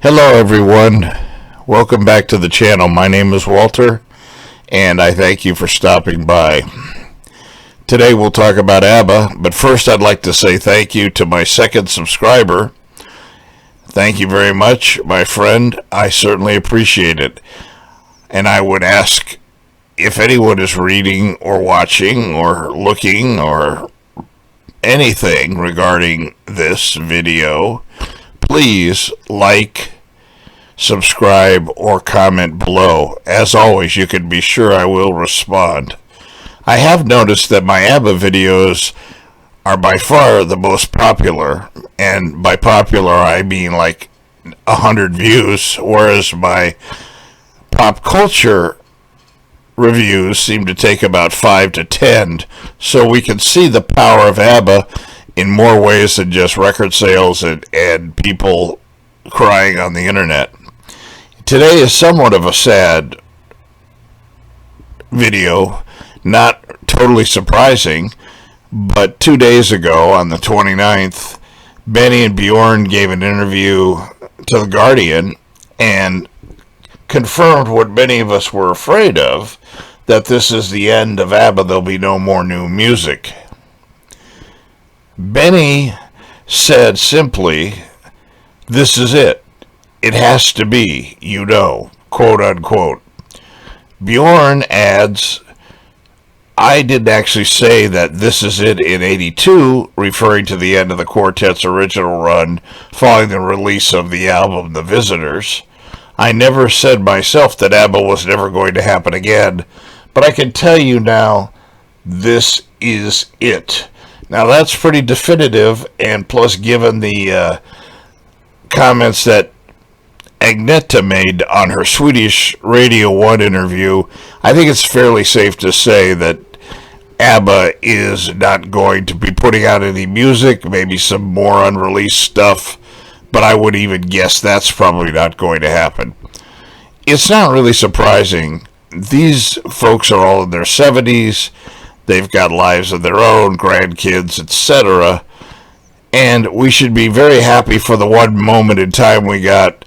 Hello everyone, welcome back to the channel. My name is Walter and I thank you for stopping by. Today we'll talk about ABBA, but first I'd like to say thank you to my second subscriber. Thank you very much, my friend. I certainly appreciate it. And I would ask if anyone is reading or watching or looking or anything regarding this video, please like, subscribe, or comment below. As always, you can be sure I will respond. I have noticed that my ABBA videos are by far the most popular, and by popular I mean like 100 views, whereas my pop culture reviews seem to take about 5 to 10, so we can see the power of ABBA in more ways than just record sales and people crying on the internet. Today is somewhat of a sad video, not totally surprising, but 2 days ago on the 29th, Benny and Bjorn gave an interview to The Guardian and confirmed what many of us were afraid of, that this is the end of ABBA, there'll be no more new music. Benny said simply, "This is it. It has to be, quote unquote." Bjorn adds, "I didn't actually say that this is it in '82, referring to the end of the quartet's original run following the release of the album The Visitors. I never said myself that ABBA was never going to happen again, but I can tell you now, this is it." Now that's pretty definitive, and plus given the comments that Agneta made on her Swedish Radio 1 interview, I think it's fairly safe to say that ABBA is not going to be putting out any music, maybe some more unreleased stuff, but I would even guess that's probably not going to happen. It's not really surprising. These folks are all in their 70s. They've got lives of their own, grandkids, etc. And we should be very happy for the one moment in time we got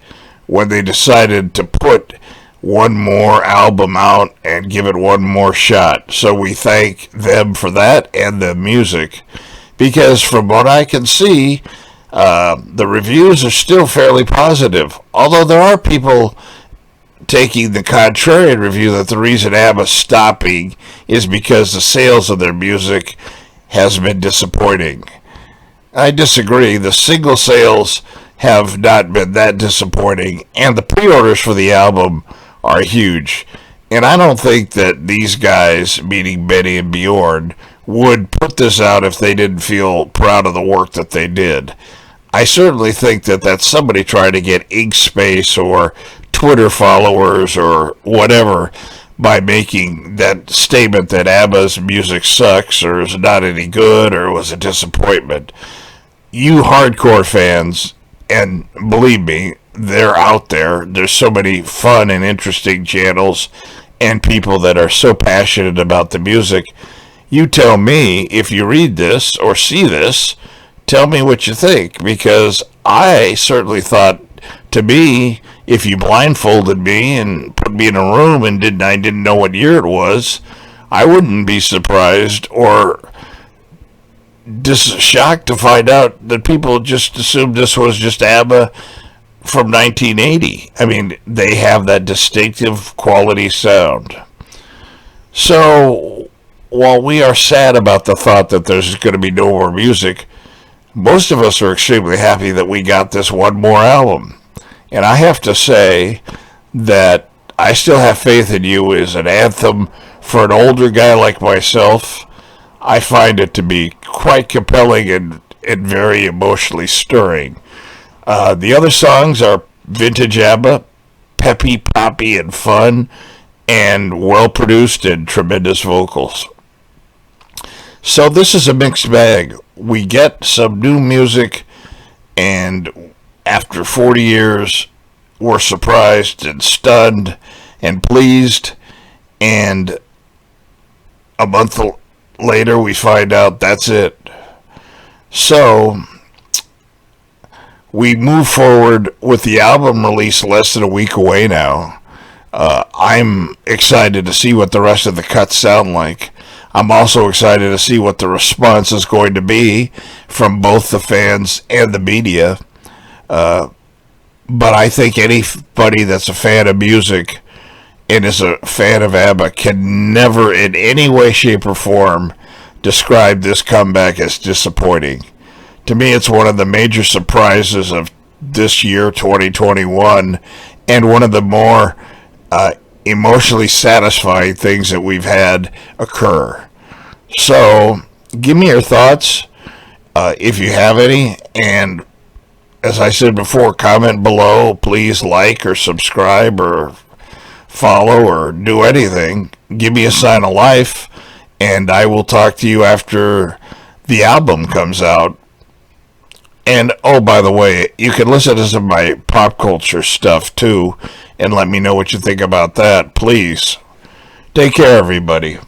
when they decided to put one more album out and give it one more shot. So we thank them for that and the music, because from what I can see, the reviews are still fairly positive. Although there are people taking the contrarian review that the reason ABBA's stopping is because the sales of their music has been disappointing. I disagree. The single sales have not been that disappointing, and the pre-orders for the album are huge. And I don't think that these guys, meaning Benny and Bjorn, would put this out if they didn't feel proud of the work that they did. I certainly think that that's somebody trying to get ink space or Twitter followers or whatever by making that statement that ABBA's music sucks or is not any good or was a disappointment. You hardcore fans, and believe me, they're out there. There's so many fun and interesting channels and people that are so passionate about the music. You tell me if you read this or see this, tell me what you think, because I certainly thought, to me, if you blindfolded me and put me in a room and I didn't know what year it was, I wouldn't be surprised or just shocked to find out that people just assumed this was just ABBA from 1980. I mean, they have that distinctive quality sound. So, while we are sad about the thought that there's going to be no more music, most of us are extremely happy that we got this one more album. And I have to say that I Still Have Faith in You is an anthem for an older guy like myself. I find it to be quite compelling and very emotionally stirring. The other songs are vintage ABBA, peppy, poppy, and fun, and well-produced and tremendous vocals. So this is a mixed bag. We get some new music, and after 40 years, we're surprised and stunned and pleased, and a month later we find out that's it. So we move forward with the album release less than a week away now. I'm excited to see what the rest of the cuts sound like. I'm also excited to see what the response is going to be from both the fans and the media. But I think anybody that's a fan of music and is a fan of ABBA can never in any way, shape, or form describe this comeback as disappointing. To me, it's one of the major surprises of this year, 2021, and one of the more emotionally satisfying things that we've had occur. So, give me your thoughts, if you have any, and as I said before, comment below. Please like or subscribe or follow or do anything. Give me a sign of life, and I will talk to you after the album comes out. And, oh, by the way, you can listen to some of my pop culture stuff, too, and let me know what you think about that, please. Take care, everybody.